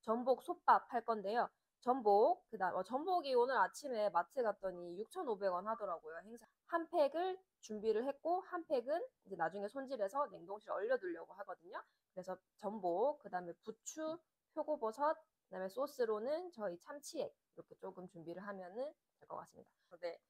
전복 솥밥 할 건데요. 전복, 그다음 전복이 오늘 아침에 마트 갔더니 6,500원 하더라고요. 행사. 한 팩을 준비를 했고 한 팩은 이제 나중에 손질해서 냉동실에 얼려두려고 하거든요. 그래서 전복, 그다음에 부추, 표고버섯, 그다음에 소스로는 저희 참치액 이렇게 조금 준비를 하면은 될 것 같습니다. 네.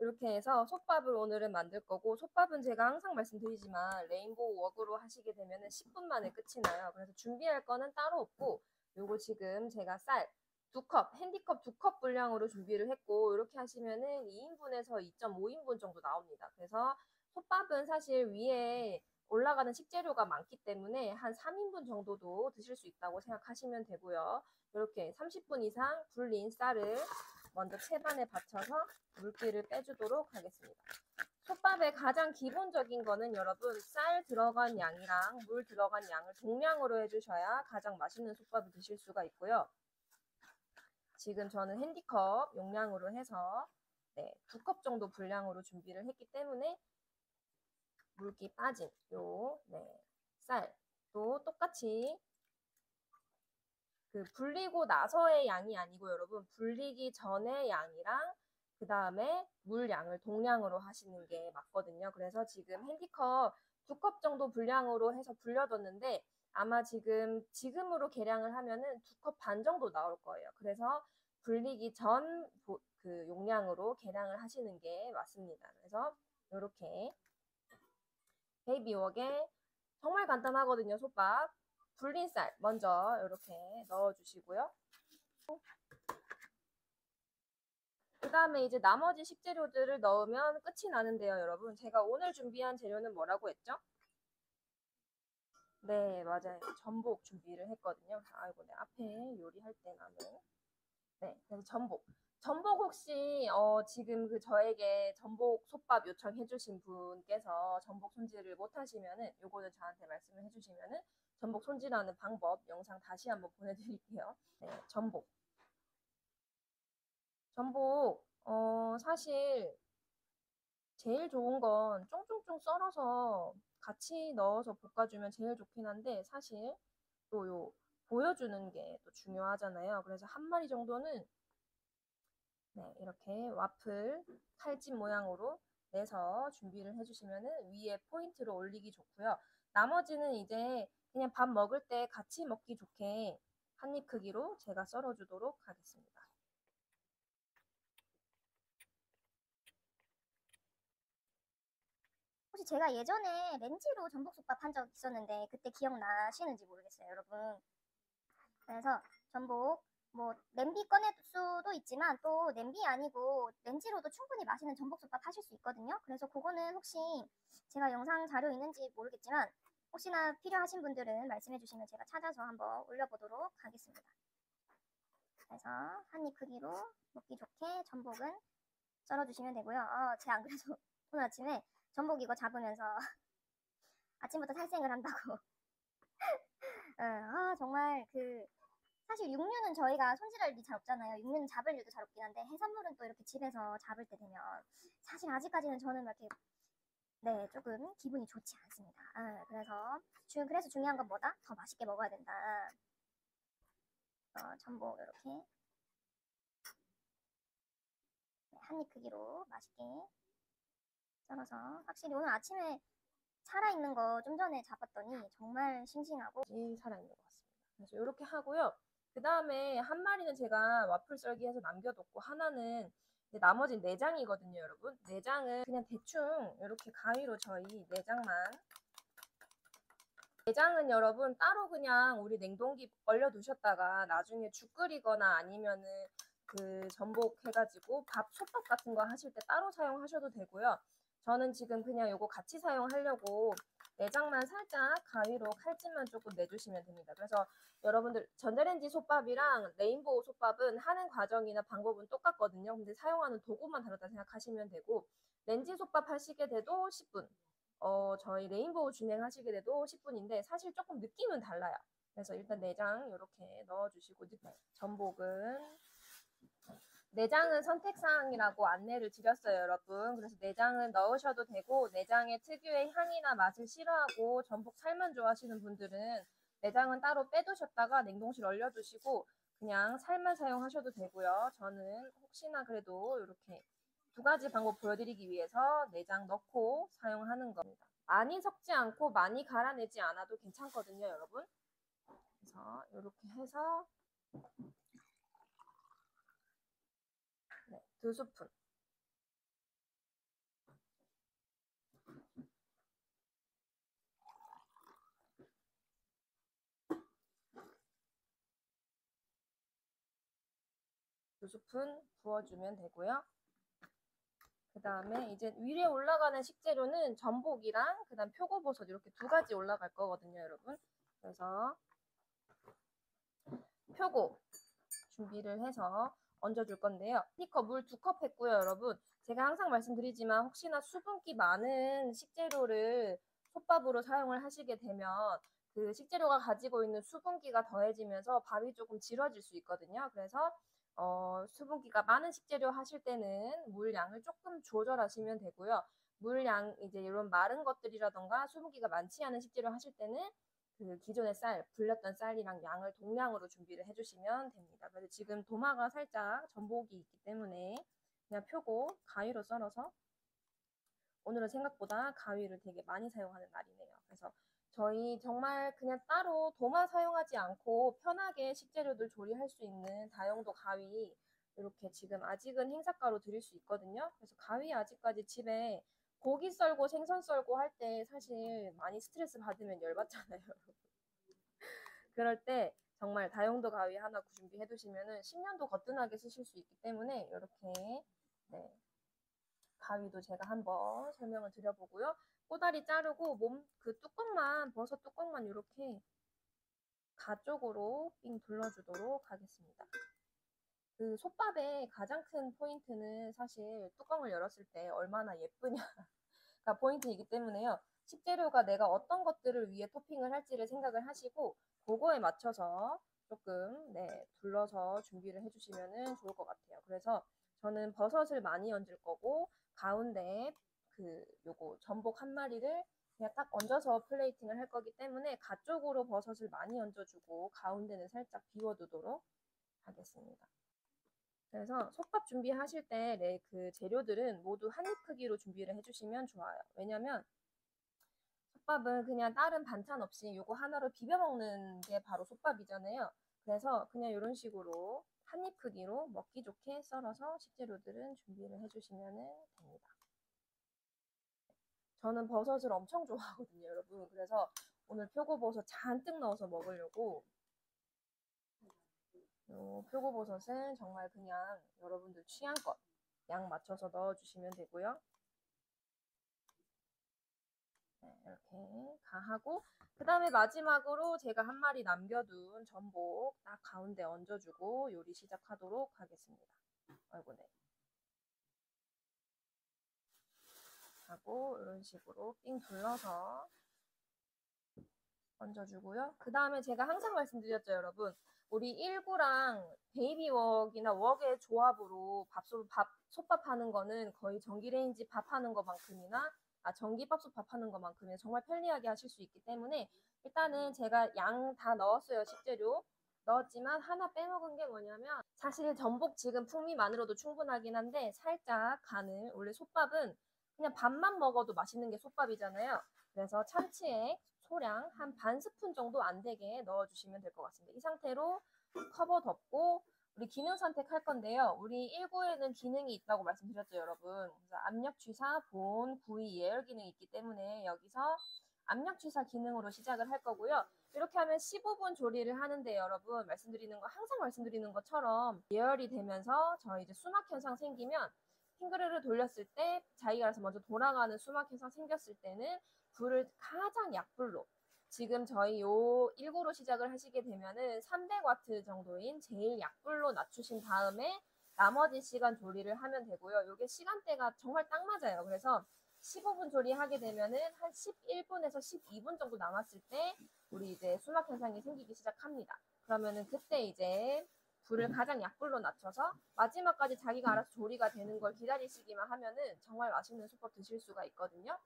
이렇게 해서 솥밥을 오늘은 만들 거고, 솥밥은 제가 항상 말씀드리지만 레인보우 웍으로 하시게 되면 10분 만에 끝이 나요. 그래서 준비할 거는 따로 없고, 요거 지금 제가 쌀 2컵, 핸디컵 2컵 분량으로 준비를 했고, 이렇게 하시면은 2인분에서 2.5인분 정도 나옵니다. 그래서 솥밥은 사실 위에 올라가는 식재료가 많기 때문에 한 3인분 정도도 드실 수 있다고 생각하시면 되고요. 이렇게 30분 이상 불린 쌀을 먼저 채반에 받쳐서 물기를 빼주도록 하겠습니다. 솥밥의 가장 기본적인 거는 여러분 쌀 들어간 양이랑 물 들어간 양을 동량으로 해주셔야 가장 맛있는 솥밥을 드실 수가 있고요. 지금 저는 핸디컵 용량으로 해서 2컵 정도 분량으로 준비를 했기 때문에 물기 빠진 쌀도 똑같이 불리고 나서의 양이 아니고 여러분 불리기 전의 양이랑 그 다음에 물 양을 동량으로 하시는 게 맞거든요. 그래서 지금 핸디컵 2컵 정도 분량으로 해서 불려뒀는데 아마 지금으로 계량을 하면은 2컵 반 정도 나올 거예요. 그래서 불리기 전 용량으로 계량을 하시는 게 맞습니다. 그래서 이렇게 베이비웍에 정말 간단하거든요. 솥밥. 불린 쌀 먼저 이렇게 넣어주시고요. 그 다음에 이제 나머지 식재료들을 넣으면 끝이 나는데요, 여러분. 제가 오늘 준비한 재료는 뭐라고 했죠? 네, 맞아요. 전복 준비를 했거든요. 아이고, 네, 앞에 요리할 때 남은. 네, 그래서 전복. 전복 혹시 지금 저에게 전복 솥밥 요청해주신 분께서 전복 손질을 못하시면은 요거는 저한테 말씀을 해주시면은 전복 손질하는 방법 영상 다시 한번 보내드릴게요. 네, 전복. 사실 제일 좋은 건 쫑쫑쫑 썰어서 같이 넣어서 볶아주면 제일 좋긴 한데 사실 또 보여주는 게 또 중요하잖아요. 그래서 한 마리 정도는 이렇게 와플 칼집 모양으로 내서 준비를 해주시면은 위에 포인트로 올리기 좋고요. 나머지는 이제 그냥 밥 먹을 때 같이 먹기 좋게 한 입 크기로 제가 썰어주도록 하겠습니다. 혹시 제가 예전에 렌지로 전복솥밥 한 적 있었는데 그때 기억나시는지 모르겠어요, 여러분. 그래서 전복 뭐 냄비 꺼낼 수도 있지만 또 냄비 아니고 렌지로도 충분히 맛있는 전복솥밥 하실 수 있거든요. 그래서 그거는 혹시 제가 영상 자료 있는지 모르겠지만 혹시나 필요하신 분들은 말씀해 주시면 제가 찾아서 한번 올려보도록 하겠습니다. 그래서 한 입 크기로 먹기 좋게 전복은 썰어주시면 되고요. 제가 안 그래도 오늘 아침에 전복 이거 잡으면서 아침부터 살생을 한다고 정말 사실 육류는 저희가 손질할 일이 잘 없잖아요. 육류는 잡을 일도 잘 없긴 한데 해산물은 또 이렇게 집에서 잡을 때 되면 사실 아직까지는 저는 이렇게 조금 기분이 좋지 않습니다. 그래서 중요한 건 뭐다? 더 맛있게 먹어야 된다. 전복 이렇게 한 입 크기로 맛있게 썰어서 확실히 오늘 아침에 살아있는 거 좀 전에 잡았더니 정말 싱싱하고 살아있는 것 같습니다. 그래서 이렇게 하고요. 그 다음에 한 마리는 제가 와플 썰기해서 남겨뒀고 하나는 나머지 내장이거든요, 여러분. 내장은 그냥 대충 이렇게 가위로 저희 내장은 여러분 따로 그냥 우리 냉동기 얼려두셨다가 나중에 죽 끓이거나 아니면은 전복 해가지고 솥밥 같은 거 하실 때 따로 사용하셔도 되고요. 저는 지금 그냥 요거 같이 사용하려고 내장만 살짝 가위로 칼집만 조금 내주시면 됩니다. 그래서 여러분들 전자레인지 솥밥이랑 레인보우 솥밥은 하는 과정이나 방법은 똑같거든요. 근데 사용하는 도구만 다르다 생각하시면 되고 렌지 솥밥 하시게 돼도 10분 저희 레인보우 진행하시게 돼도 10분인데 사실 조금 느낌은 달라요. 그래서 일단 내장 이렇게 넣어주시고 내장은 선택사항이라고 안내를 드렸어요, 여러분. 그래서 내장은 넣으셔도 되고 내장의 특유의 향이나 맛을 싫어하고 전복 살만 좋아하시는 분들은 내장은 따로 빼두셨다가 냉동실 얼려두시고 그냥 살만 사용하셔도 되고요. 저는 혹시나 그래도 이렇게 두 가지 방법 보여드리기 위해서 내장 넣고 사용하는 겁니다. 많이 섞지 않고 많이 갈아내지 않아도 괜찮거든요, 여러분. 그래서 이렇게 해서 네, 2스푼. 두 스푼 부어주면 되고요. 그 다음에 이제 위에 올라가는 식재료는 전복이랑 그 다음 표고버섯 이렇게 두 가지 올라갈 거거든요, 여러분. 그래서 표고 준비를 해서 얹어줄 건데요. 티컵 물 2컵 했고요, 여러분. 제가 항상 말씀드리지만 혹시나 수분기 많은 식재료를 솥밥으로 사용을 하시게 되면 그 식재료가 가지고 있는 수분기가 더해지면서 밥이 조금 질어질 수 있거든요. 그래서 수분기가 많은 식재료 하실 때는 물량을 조금 조절하시면 되고요. 물량 이제 이런 마른 것들이라던가 수분기가 많지 않은 식재료 하실 때는 그 기존의 쌀, 불렸던 쌀이랑 양을 동량으로 준비를 해주시면 됩니다. 그래서 지금 도마가 살짝 전복이 있기 때문에 그냥 표고 가위로 썰어서 오늘은 생각보다 가위를 되게 많이 사용하는 날이네요. 그래서 저희 정말 그냥 따로 도마 사용하지 않고 편하게 식재료들 조리할 수 있는 다용도 가위 이렇게 지금 아직은 행사가로 드릴 수 있거든요. 그래서 가위 아직까지 집에 고기 썰고 생선 썰고 할 때 사실 많이 스트레스 받으면 열받잖아요. 그럴 때 정말 다용도 가위 하나 준비해 두시면은 10년도 거뜬하게 쓰실 수 있기 때문에 이렇게 네, 가위도 제가 한번 설명을 드려보고요. 꼬다리 자르고 몸 그 뚜껑만 버섯 뚜껑만 이렇게 가쪽으로 삥 둘러주도록 하겠습니다. 그 솥밥의 가장 큰 포인트는 사실 뚜껑을 열었을 때 얼마나 예쁘냐가 포인트이기 때문에요. 식재료가 내가 어떤 것들을 위해 토핑을 할지를 생각을 하시고 그거에 맞춰서 조금 네, 둘러서 준비를 해주시면 좋을 것 같아요. 그래서 저는 버섯을 많이 얹을 거고 가운데 그 요거 전복 한 마리를 그냥 딱 얹어서 플레이팅을 할 거기 때문에 가쪽으로 버섯을 많이 얹어주고 가운데는 살짝 비워두도록 하겠습니다. 그래서 솥밥 준비하실 때 그 재료들은 모두 한 입 크기로 준비를 해주시면 좋아요. 왜냐면 솥밥은 그냥 다른 반찬 없이 요거 하나로 비벼 먹는 게 바로 솥밥이잖아요. 그래서 그냥 이런 식으로 한 입 크기로 먹기 좋게 썰어서 식재료들은 준비를 해주시면 됩니다. 저는 버섯을 엄청 좋아하거든요, 여러분. 그래서 오늘 표고버섯 잔뜩 넣어서 먹으려고 요 표고버섯은 정말 그냥 여러분들 취향껏 양 맞춰서 넣어주시면 되고요. 네, 이렇게 다 하고 그 다음에 마지막으로 제가 한 마리 남겨둔 전복 딱 가운데 얹어주고 요리 시작하도록 하겠습니다. 아이고 네. 하고 이런 식으로 삥 둘러서 얹어주고요. 그 다음에 제가 항상 말씀드렸죠, 여러분. 우리 1구랑 베이비웍이나 웍의 조합으로 솥밥 하는 거는 거의 전기레인지 밥 하는 것만큼이나 전기밥솥 밥 하는 것만큼이나 정말 편리하게 하실 수 있기 때문에 일단은 제가 양 다 넣었어요, 식재료. 넣었지만 하나 빼먹은 게 뭐냐면 사실 전복 지금 풍미만으로도 충분하긴 한데 살짝 간을 원래 솥밥은 그냥 밥만 먹어도 맛있는 게 솥밥이잖아요. 그래서 참치액 소량 한 반 스푼 정도 안 되게 넣어주시면 될 것 같습니다. 이 상태로 커버 덮고 우리 기능 선택할 건데요. 우리 1구에는 기능이 있다고 말씀드렸죠, 여러분. 그래서 압력 취사, 본, 구이, 예열 기능이 있기 때문에 여기서 압력 취사 기능으로 시작을 할 거고요. 이렇게 하면 15분 조리를 하는데 여러분 말씀드리는 거 항상 말씀드리는 것처럼 예열이 되면서 저희 이제 수막 현상 생기면 핑크를 돌렸을 때 자기가 알아서 먼저 돌아가는 수막 현상 생겼을 때는 불을 가장 약불로 지금 저희 요 1구로 시작을 하시게 되면은 300와트 정도인 제일 약불로 낮추신 다음에 나머지 시간 조리를 하면 되고요. 요게 시간대가 정말 딱 맞아요. 그래서 15분 조리하게 되면은 한 11분에서 12분 정도 남았을 때 우리 이제 수막 현상이 생기기 시작합니다. 그러면은 그때 이제 불을 가장 약불로 낮춰서 마지막까지 자기가 알아서 조리가 되는 걸 기다리시기만 하면은 정말 맛있는 솥밥 드실 수가 있거든요.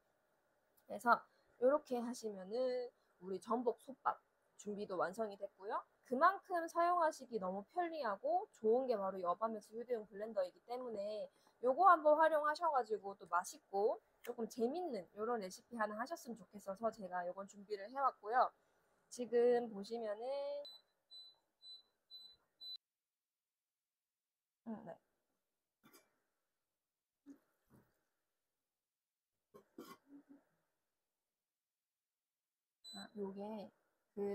그래서 이렇게 하시면은 우리 전복 솥밥 준비도 완성이 됐고요. 그만큼 사용하시기 너무 편리하고 좋은 게 바로 여밤에서 휴대용 블렌더이기 때문에 요거 한번 활용하셔가지고 또 맛있고 조금 재밌는 이런 레시피 하나 하셨으면 좋겠어서 제가 요건 준비를 해왔고요. 지금 보시면은 네. 요게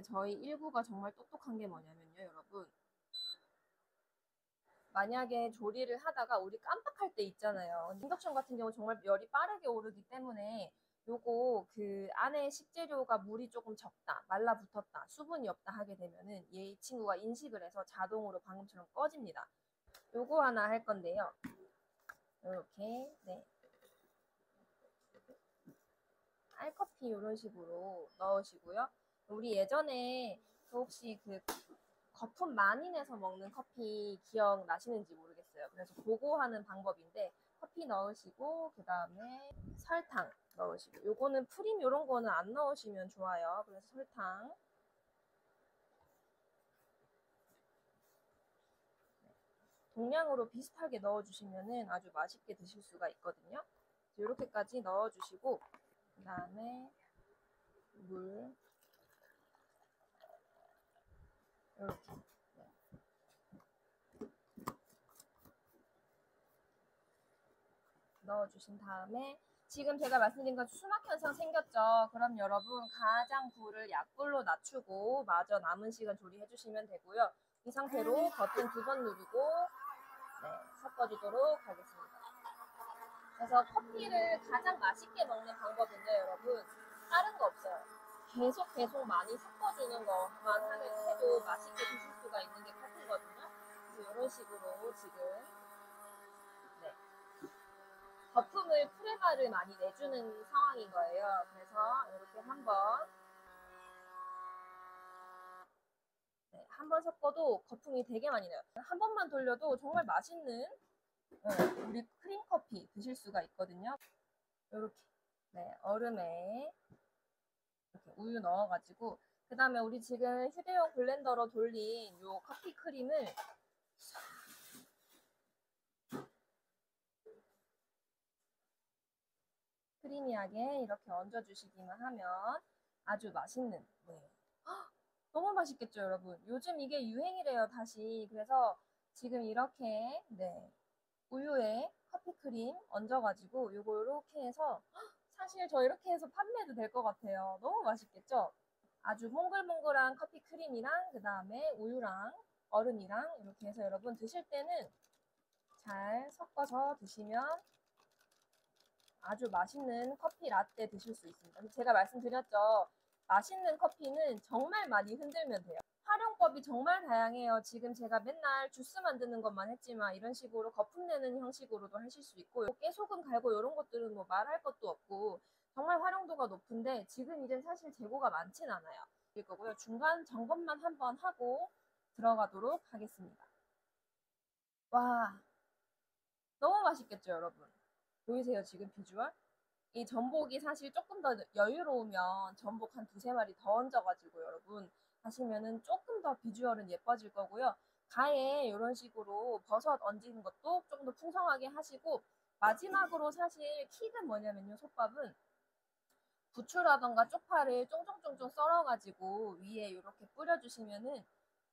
저희 일구가 정말 똑똑한 게 뭐냐면요, 여러분. 만약에 조리를 하다가 우리 깜빡할 때 있잖아요. 인덕션 같은 경우 정말 열이 빠르게 오르기 때문에 요거 안에 식재료가 물이 조금 적다, 말라붙었다, 수분이 없다 하게 되면은 얘 친구가 인식을 해서 자동으로 방금처럼 꺼집니다. 요거 하나 할 건데요. 요렇게, 네. 알커피 이런 식으로 넣으시고요. 우리 예전에 혹시 거품 많이 내서 먹는 커피 기억나시는지 모르겠어요. 그래서 그거 하는 방법인데 커피 넣으시고 그 다음에 설탕 넣으시고 요거는 프림 요런 거는 안 넣으시면 좋아요. 그래서 설탕 동량으로 비슷하게 넣어주시면은 아주 맛있게 드실 수가 있거든요. 이렇게까지 넣어주시고 그 다음에 물 이렇게 넣어주신 다음에 지금 제가 말씀드린 건 수막 현상 생겼죠. 그럼 여러분 가장 불을 약불로 낮추고 마저 남은 시간 조리해 주시면 되고요. 이 상태로 버튼 2번 누르고 네, 섞어주도록 하겠습니다. 그래서 커피를 가장 맛있게 먹는 방법은요, 여러분. 다른 거 없어요. 계속 많이 섞어주는 것만 해도 맛있게 드실 수가 있는 게 커피거든요. 그래서 이런 식으로 지금 네, 거품을 프레마를 많이 내주는 상황인 거예요. 그래서 이렇게 한번 섞어도 거품이 되게 많이 나요. 한 번만 돌려도 정말 맛있는 우리 크림 커피 드실 수가 있거든요. 이렇게 얼음에 이렇게 우유 넣어가지고 그 다음에 우리 지금 휴대용 블렌더로 돌린 요 커피 크림을 크리미하게 이렇게 얹어주시기만 하면 아주 맛있는 너무 맛있겠죠, 여러분? 요즘 이게 유행이래요, 다시. 그래서 지금 이렇게 우유에 커피크림 얹어가지고 요거 이렇게 해서 사실 저 이렇게 해서 판매도 될 것 같아요. 너무 맛있겠죠? 아주 몽글몽글한 커피크림이랑 그 다음에 우유랑 얼음이랑 이렇게 해서 여러분 드실 때는 잘 섞어서 드시면 아주 맛있는 커피 라떼 드실 수 있습니다. 제가 말씀드렸죠. 맛있는 커피는 정말 많이 흔들면 돼요. 활용법이 정말 다양해요. 지금 제가 맨날 주스 만드는 것만 했지만 이런 식으로 거품 내는 형식으로도 하실 수 있고 깨소금 갈고 이런 것들은 뭐 말할 것도 없고 정말 활용도가 높은데 지금 이젠 사실 재고가 많진 않아요. 일 거고요. 중간 점검만 한번 하고 들어가도록 하겠습니다. 와, 너무 맛있겠죠, 여러분? 보이세요, 지금 비주얼? 이 전복이 사실 조금 더 여유로우면 전복 한 두세 마리 더 얹어가지고 여러분 하시면은 조금 더 비주얼은 예뻐질 거고요. 가에 이런 식으로 버섯 얹는 것도 조금 더 풍성하게 하시고 마지막으로 사실 킥은 뭐냐면요. 솥밥은 부추라던가 쪽파를 쫑쫑쫑쫑 썰어가지고 위에 이렇게 뿌려주시면은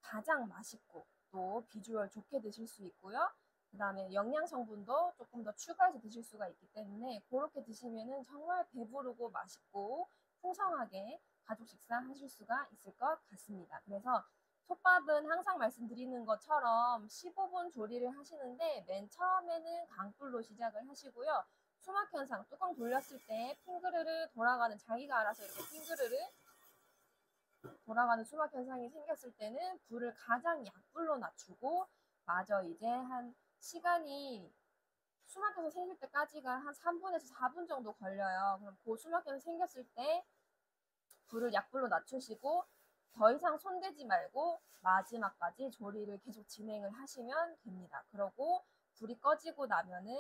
가장 맛있고 또 비주얼 좋게 드실 수 있고요. 그 다음에 영양 성분도 조금 더 추가해서 드실 수가 있기 때문에 그렇게 드시면은 정말 배부르고 맛있고 풍성하게 가족 식사 하실 수가 있을 것 같습니다. 그래서 솥밥은 항상 말씀드리는 것처럼 15분 조리를 하시는데 맨 처음에는 강불로 시작을 하시고요. 수막 현상 뚜껑 돌렸을 때 핑그르르 돌아가는 자기가 알아서 이렇게 핑그르르 돌아가는 수막 현상이 생겼을 때는 불을 가장 약불로 낮추고 마저 이제 한 시간이 수막현상 생길 때까지가 한 3분에서 4분 정도 걸려요. 그럼 그 수막현상 생겼을 때 불을 약불로 낮추시고 더 이상 손대지 말고 마지막까지 조리를 계속 진행을 하시면 됩니다. 그러고 불이 꺼지고 나면은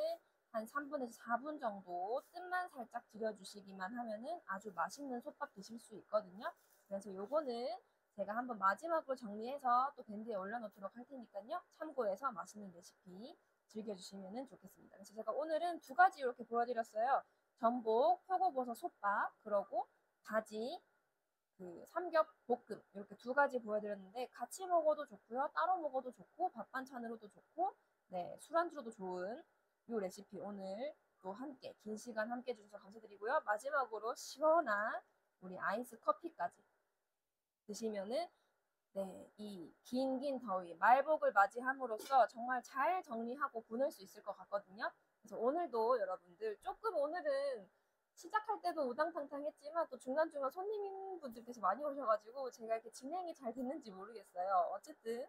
한 3분에서 4분 정도 뜸만 살짝 들여주시기만 하면은 아주 맛있는 솥밥 드실 수 있거든요. 그래서 요거는 제가 한번 마지막으로 정리해서 또 밴드에 올려놓도록 할 테니까요. 참고해서 맛있는 레시피 즐겨주시면 좋겠습니다. 그래서 제가 오늘은 두 가지 이렇게 보여드렸어요. 전복, 표고버섯 솥밥, 그러고 가지, 그 삼겹 볶음 이렇게 두 가지 보여드렸는데 같이 먹어도 좋고요. 따로 먹어도 좋고 밥 반찬으로도 좋고 네, 술안주로도 좋은 이 레시피 오늘 또 함께 긴 시간 함께 해주셔서 감사드리고요. 마지막으로 시원한 우리 아이스 커피까지 드시면은 네, 이 긴 더위, 말복을 맞이함으로써 정말 잘 정리하고 보낼 수 있을 것 같거든요. 그래서 오늘도 여러분들 조금 오늘은 시작할 때도 우당탕탕 했지만 또 중간중간 손님분들께서 많이 오셔가지고 제가 이렇게 진행이 잘 됐는지 모르겠어요. 어쨌든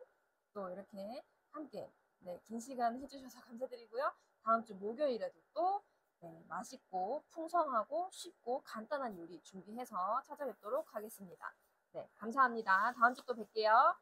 또 이렇게 함께 네, 긴 시간 해주셔서 감사드리고요. 다음 주 목요일에도 또 네, 맛있고 풍성하고 쉽고 간단한 요리 준비해서 찾아뵙도록 하겠습니다. 네, 감사합니다. 다음 주 또 뵐게요.